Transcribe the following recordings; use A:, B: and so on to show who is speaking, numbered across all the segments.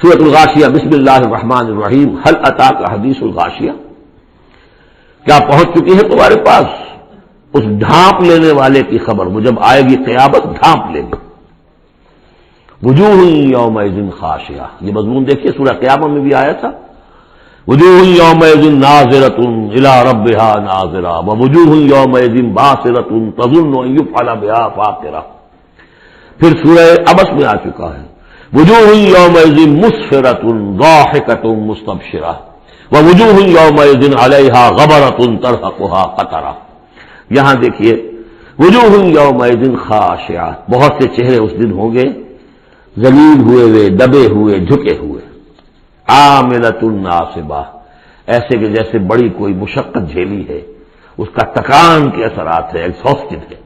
A: سورۃ الغاشیہ، بسم اللہ الرحمن الرحیم، هل اتاک حدیث الغاشیہ، کیا پہنچ چکی ہے تمہارے پاس اس ڈھانپ لینے والے کی خبر، وہ جب آئے گی قیامت ڈھانپ لے گی. وجوہ یومئذ خاشعہ، یہ مضمون دیکھیے سورہ قیامت میں بھی آیا تھا. وجوہ یومئذ ناظرۃ الی ربہا ناظرہ ووجوہ یومئذ باسرۃ تظن ان یفعل بہا فاقرہ. پھر سورہ عبس میں آ چکا ہے وجوہ یومئذ مسفرۃ ضاحکۃ مستبشرہ ووجوہ یومئذ علیہا غبرۃ ترہقھا قطرہ. یہاں دیکھیے وجوہ یومئذ خاشعہ، بہت سے چہرے اس دن ہوں گے ذلیل ہوئے دبے ہوئے جھکے ہوئے. عاملۃ ناصبہ، ایسے کہ جیسے بڑی کوئی مشقت جھیلی ہے، اس کا تکان کے اثرات ہے، ایگزاسٹڈ ہے.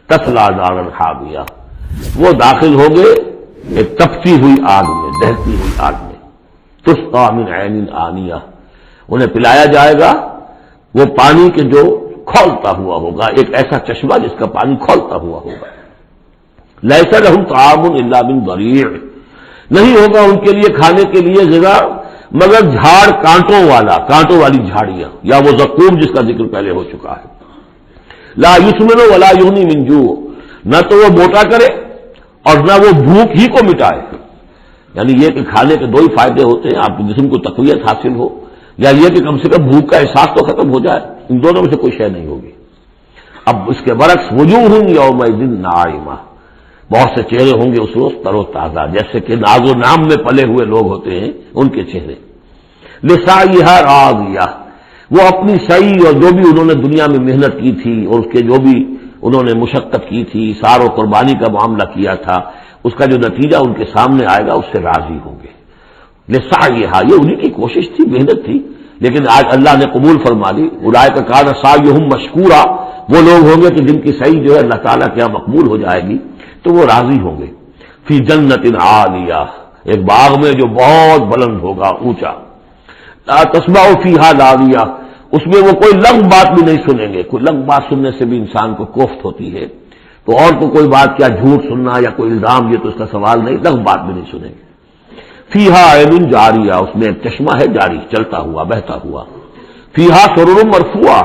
A: تصلیٰ نارا حامیہ، وہ داخل ہوں گے ایک تپتی ہوئی آگ میں، دہتی ہوئی آگ میں. تسقیٰ من عین آنیہ، انہیں پلایا جائے گا وہ پانی کے جو کھولتا ہوا ہوگا، ایک ایسا چشمہ جس کا پانی کھولتا ہوا ہوگا. لیس لہم طعام الا من ضریع، نہیں ہوگا ان کے لیے کھانے کے لیے غذا مگر جھاڑ کانٹوں والی جھاڑیاں، یا وہ زقوم جس کا ذکر پہلے ہو چکا ہے. لا یسمن ولا یغنی من جوع، نہ تو وہ موٹا کرے اور نہ وہ بھوک ہی کو مٹائے. یعنی یہ کہ کھانے کے دو ہی فائدے ہوتے ہیں، آپ کے جسم کو تقویت حاصل ہو، یا یہ کہ کم سے کم بھوک کا احساس تو ختم ہو جائے. ان دونوں میں سے کوئی شے نہیں ہوگی. اب اس کے برعکس وجوہ یومئذ ناعمہ، بہت سے چہرے ہوں گے اس روز تر و تازہ، جیسے کہ ناز و نام میں پلے ہوئے لوگ ہوتے ہیں ان کے چہرے. لسعیھا راضیہ، وہ اپنی سعی اور جو بھی انہوں نے دنیا میں محنت کی تھی اور اس کے جو بھی انہوں نے مشقت کی تھی، سار و قربانی کا معاملہ کیا تھا، اس کا جو نتیجہ ان کے سامنے آئے گا اس سے راضی ہوں گے. لسعیھا، یہ انہی کی کوشش تھی، محنت تھی، لیکن آج اللہ نے قبول فرما لی. اولئک کان سعیھم مشکورا، وہ لوگ ہوں گے کہ جن کی سعی جو ہے اللہ تعالیٰ کے یہاں مقبول ہو جائے گی تو وہ راضی ہوں گے. فی جنت عالیہ، ایک باغ میں جو بہت بلند ہوگا، اونچا. لا تسمع فیہا لاغیہ، اس میں وہ کوئی لغو بات بھی نہیں سنیں گے. کوئی لغو بات سننے سے بھی انسان کو کوفت ہوتی ہے، تو اور کو کوئی بات کیا جھوٹ سننا یا کوئی الزام، یہ تو اس کا سوال نہیں، لغو بات بھی نہیں سنیں گے. فیہا عین جاریہ، اس میں ایک چشمہ ہے جاری، چلتا ہوا بہتا ہوا. فیہا سرر مرفوعہ،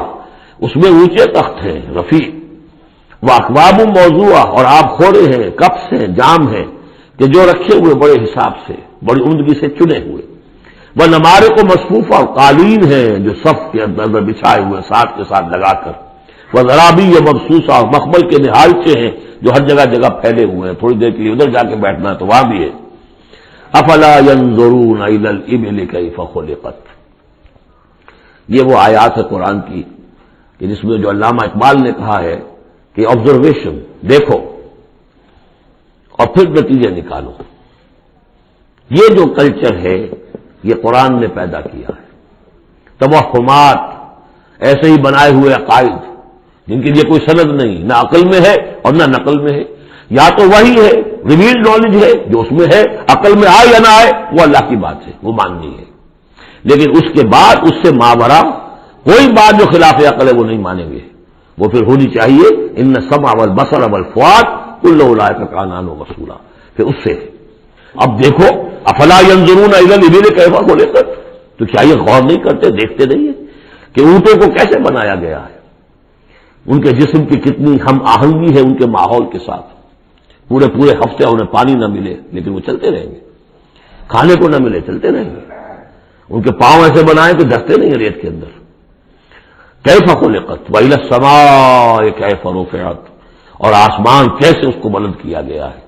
A: اس میں اونچے تخت ہیں رفیع. واکواب موضوعہ، اور آب خورے ہیں، کپس ہیں، جام ہیں کہ جو رکھے ہوئے بڑے حساب سے، بڑی عمدگی سے چنے ہوئے. وہ نمارق و مصفوفہ، قالین ہیں جو صف کے اندر بچھائے ہوئے ساتھ کے ساتھ لگا کر. وہ ذرابی مبسوسہ، مخمل کے نہالچے ہیں جو ہر جگہ جگہ پھیلے ہوئے ہیں، تھوڑی دیر کے لیے ادھر جا کے بیٹھنا ہے تو وہاں بھی ہے. افلا ينظرون الى الابل كيف خلقت، یہ وہ آیات ہے قرآن کی کہ جس میں جو علامہ اقبال نے کہا ہے کہ آبزرویشن، دیکھو اور پھر نتیجے نکالو. یہ جو کلچر ہے یہ قرآن نے پیدا کیا ہے. توہمات، ایسے ہی بنائے ہوئے عقائد جن کے لیے کوئی سند نہیں، نہ عقل میں ہے اور نہ نقل میں ہے. یا تو وہی ہے ریویلڈ نالج ہے جو اس میں ہے، عقل میں آئے یا نہ آئے وہ اللہ کی بات ہے، وہ ماننی ہے. لیکن اس کے بعد اس سے ماورا کوئی بات جو خلاف عقل ہے وہ نہیں مانیں گے. وہ پھر ہونی چاہیے ان السمع والبصر والفؤاد کل اولئک کان عنہ مسئولا. پھر اس سے اب دیکھو افلا ينظرون الى الابل كيف خلقت، تو کیا یہ غور نہیں کرتے، دیکھتے نہیں ہیں کہ اونٹوں کو کیسے بنایا گیا ہے، ان کے جسم کی کتنی ہم آہنگی ہے ان کے ماحول کے ساتھ. پورے ہفتے انہیں پانی نہ ملے لیکن وہ چلتے رہیں گے، کھانے کو نہ ملے چلتے رہیں گے. ان کے پاؤں ایسے بنائے کہ دھستے نہیں ریت کے اندر. کیف خلقت وإلی السماء کیف رفعت، اور آسمان کیسے اس کو بلند کیا گیا ہے.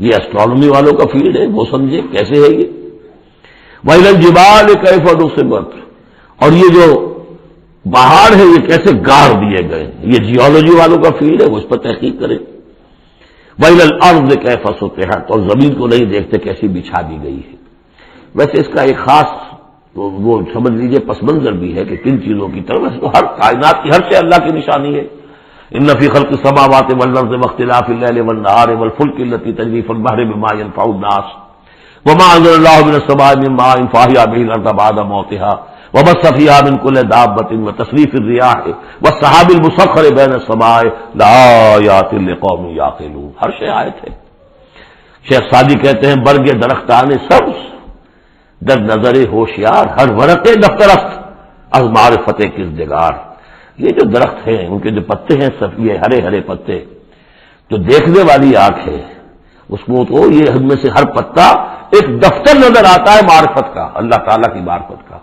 A: یہ اسٹرانومی والوں کا فیلڈ ہے، وہ سمجھے کیسے ہے یہ. وإلی الجبال کیف نصبت، اور یہ جو پہاڑ ہے یہ کیسے گاڑ دیے گئے، یہ جیولوجی والوں کا فیلڈ ہے، وہ اس پر تحقیق کریں. وإلی الارض کیف سطحت، اور زمین کو نہیں دیکھتے کیسی بچھا دی گئی ہے. ویسے اس کا ایک خاص وہ سمجھ لیجئے پس منظر بھی ہے کہ کن چیزوں کی طرف، ہر کائنات کی ہر سے اللہ کی نشانی ہے. ان فی خلق السماوات والارض واختلاف الليل والنهار والفلك التي تجري في البحر بما ينفع الناس وما انزل الله من السماء من ماء فاحيا به الارض بعد موتها وبث فيها من كل دابة وتصريف الرياح والسحاب المسخر بين السماء لآيات لقوم يعقلون. ہر شے آیت ہے. شیخ سعدی کہتے ہیں برگ درختان سبز در نظر ہوشیار ہر ورق دفترست از معرفت کردگار. یہ جو درخت ہیں ان کے جو پتے ہیں سب یہ ہرے ہرے پتے، جو دیکھنے والی آنکھ ہے اس کو تو یہ ہم میں سے ہر پتا ایک دفتر نظر آتا ہے معرفت کا، اللہ تعالیٰ کی معرفت کا.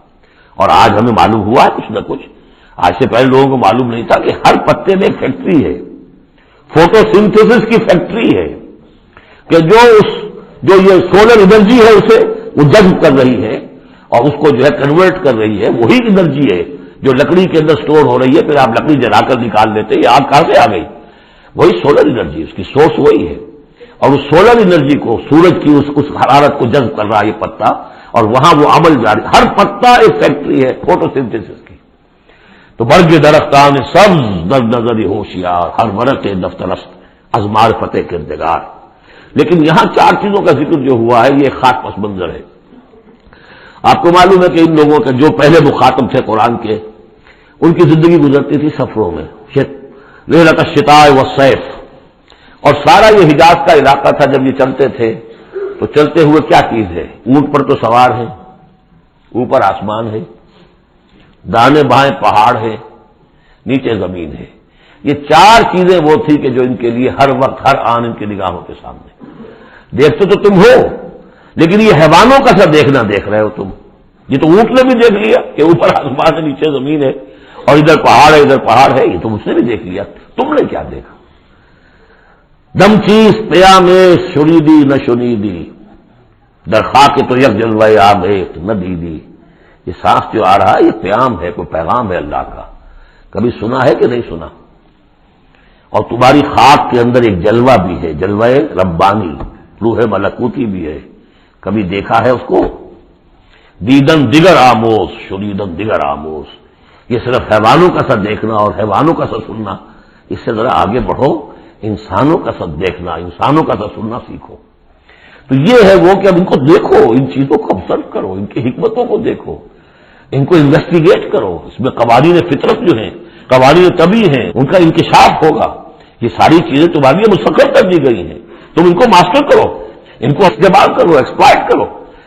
A: اور آج ہمیں معلوم ہوا ہے کچھ نہ کچھ. آج سے پہلے لوگوں کو معلوم نہیں تھا کہ ہر پتے میں ایک فیکٹری ہے، فوٹو سنتھیسس کی فیکٹری ہے، کہ جو یہ سولر انرجی ہے اسے وہ جذب کر رہی ہے اور اس کو جو ہے کنورٹ کر رہی ہے. وہی انرجی ہے جو لکڑی کے اندر سٹور ہو رہی ہے، پھر آپ لکڑی جلا کر نکال لیتے، یہ آگ کہاں سے آ گئی؟ وہی سولر انرجی، اس کی سورس وہی ہے. اور اس سولر انرجی کو سورج کی اس حرارت کو جذب کر رہا ہے یہ پتا، اور وہاں وہ عمل جاری. ہر پتا ایک فیکٹری ہے فوٹو سنتھیسس کی. تو برگ درختان سبز در نظر ہوشیار ہر ورق دفترست از معرفت کردگار. لیکن یہاں چار چیزوں کا ذکر جو ہوا ہے یہ خاص پس منظر ہے. آپ کو معلوم ہے کہ ان لوگوں کے جو پہلے مخاطب تھے قرآن کے، ان کی زندگی گزرتی تھی سفروں میں، لیلۃ الشتاء والصیف. اور سارا یہ حجاز کا علاقہ تھا جب یہ چلتے تھے تو چلتے ہوئے کیا چیز ہے؟ اونٹ پر تو سوار ہے، اوپر آسمان ہے، دانے بائیں پہاڑ ہے، نیچے زمین ہے. یہ چار چیزیں وہ تھی کہ جو ان کے لیے ہر وقت ہر آن ان کی نگاہوں کے سامنے. دیکھتے تو تم ہو لیکن یہ حیوانوں کا سا دیکھنا دیکھ رہے ہو تم. یہ تو اونٹ نے بھی دیکھ لیا کہ اوپر آسمان ہے نیچے زمین ہے اور ادھر پہاڑ ہے ادھر پہاڑ ہے، یہ تو اس نے بھی دیکھ لیا. تم نے کیا دیکھا؟ دم چیز پیام شنیدی نہ شنیدی در خاک تو یک جلوہ آب نہ دیدی. یہ سانس جو آ رہا ہے یہ پیام ہے، کوئی پیغام ہے اللہ کا. کبھی سنا ہے کہ نہیں سنا؟ اور تمہاری خاک کے اندر ایک جلوہ بھی ہے، جلوہ ربانی، روح ملکوتی بھی ہے. کبھی دیکھا ہے اس کو؟ دیدن دیگر آموز شنیدن دیگر آموز. یہ صرف حیوانوں کا سا دیکھنا اور حیوانوں کا سا سننا. اس سے ذرا آگے بڑھو، انسانوں کا سا دیکھنا، انسانوں کا سا سننا سیکھو. تو یہ ہے وہ کہ اب ان کو دیکھو، ان چیزوں کو آبزرو کرو، ان کی حکمتوں کو دیکھو، ان کو انویسٹیگیٹ کرو. اس میں قوانین فطرت جو ہیں، قوانین طبی ہیں، ان کا انکشاف ہوگا. یہ ساری چیزیں تمہارے لیے مسخر کر دی گئی ہیں، تم ان کو ماسٹر کرو، ان کو استعمال کرو، ایکسپلائٹ کرو.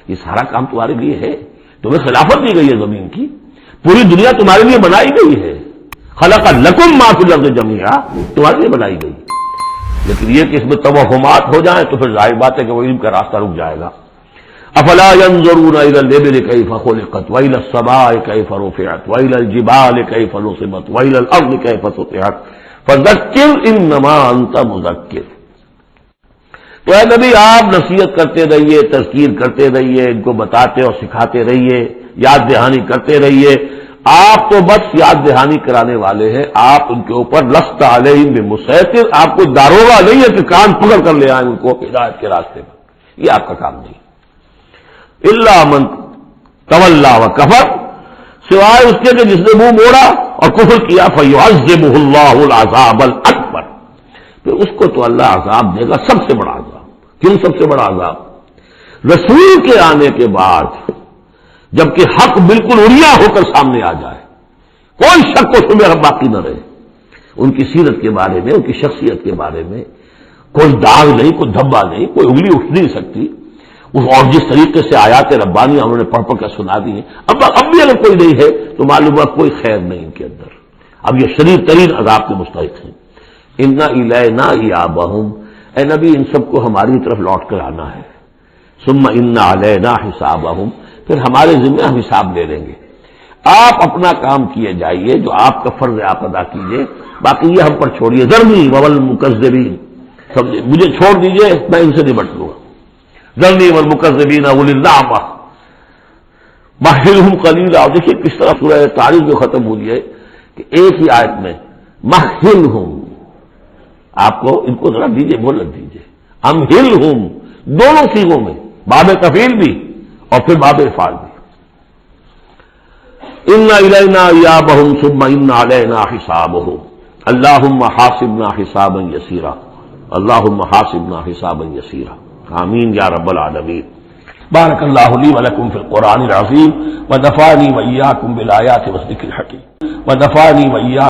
A: یہ سارا کام تمہارے لیے ہے. تمہیں خلافت دی گئی ہے زمین کی، پوری دنیا تمہارے لیے بنائی گئی ہے. خلق لکم ما فی الارض جمیعا، تمہارے لیے بنائی گئی. لیکن یہ کہ اس میں توہمات ہو جائیں تو پھر ظاہر بات ہے کہ وہ علم کا راستہ رک جائے گا. افلا ينظرون الى الابل كيف خلقت والى السماء كيف رفعت والى الجبال كيف نصبت والى الارض كيف سطحت فذكر انما انت مذكر. تو اے نبی آپ نصیحت کرتے رہیے، تذکیر کرتے رہیے، ان کو بتاتے اور سکھاتے رہیے، یاد دہانی کرتے رہیے. آپ تو بس یاد دہانی کرانے والے ہیں، آپ ان کے اوپر لست علیہم بمسیطر، آپ کو داروغہ نہیں ہے کہ کان پکڑ کر لے آئیں ان کو ہدایت کے راستے پر. یہ آپ کا کام نہیں. الا من تولا وکفر، سوائے اس کے کہ جس نے منہ موڑا اور کفر کیا، فیعذبہ اللہ العذاب الاکبر، پھر اس کو تو اللہ عذاب دے گا، سب سے بڑا عذاب. کیوں سب سے بڑا عذاب؟ رسول کے آنے کے بعد جبکہ حق بالکل اڑیا ہو کر سامنے آ جائے، کوئی شک و شبہ باقی نہ رہے ان کی سیرت کے بارے میں، ان کی شخصیت کے بارے میں، کوئی داغ نہیں، کوئی دھبا نہیں، کوئی انگلی اٹھ نہیں سکتی. اور جس طریقے سے آیات ربانی انہوں نے پڑھ کر سنا دی ہیں، اب بھی اگر کوئی نہیں ہے تو معلوم ہے کوئی خیر نہیں ان کے اندر. اب یہ شدید ترین عذاب کے مستحق ہیں. انا الینا ایابہم، اے نبی ان سب کو ہماری طرف لوٹ کر آنا ہے. ثم ان علینا حسابہم، پھر ہمارے ذمہ ہم حساب لے لیں گے. آپ اپنا کام کیے جائیے، جو آپ کا فرض ہے آپ ادا کیجیے، باقی یہ ہم پر چھوڑیے. ذرنی والمکذبین، مجھے چھوڑ دیجیے، میں ان سے نمٹ لوں گا. ذرنی والمکذبین اولی النعمہ مہلہم قلیلا. دیکھیے کس طرح سورہ تاریخ جو ختم ہوئی ہے کہ ایک ہی آیت میں مہلہم، آپ کو ان کو ذرا دیجیے، مہلت دیجیے. امہلہم دونوں سیغوں میں، باب تفعیل بھی اور پھر باب افعال بھی. ان الینا ایابہم ثم ان علینا حسابہم اللہم حاسبنا حسابا یسیرا اللہم حاسبنا حسابا یسیرا. آمین یا رب العالمین. بارک اللہ لی ولکم فی القرآن العظیم ونفعنی وإیاکم بالآیات والذکر الحکیم ونفعنی وإیاکم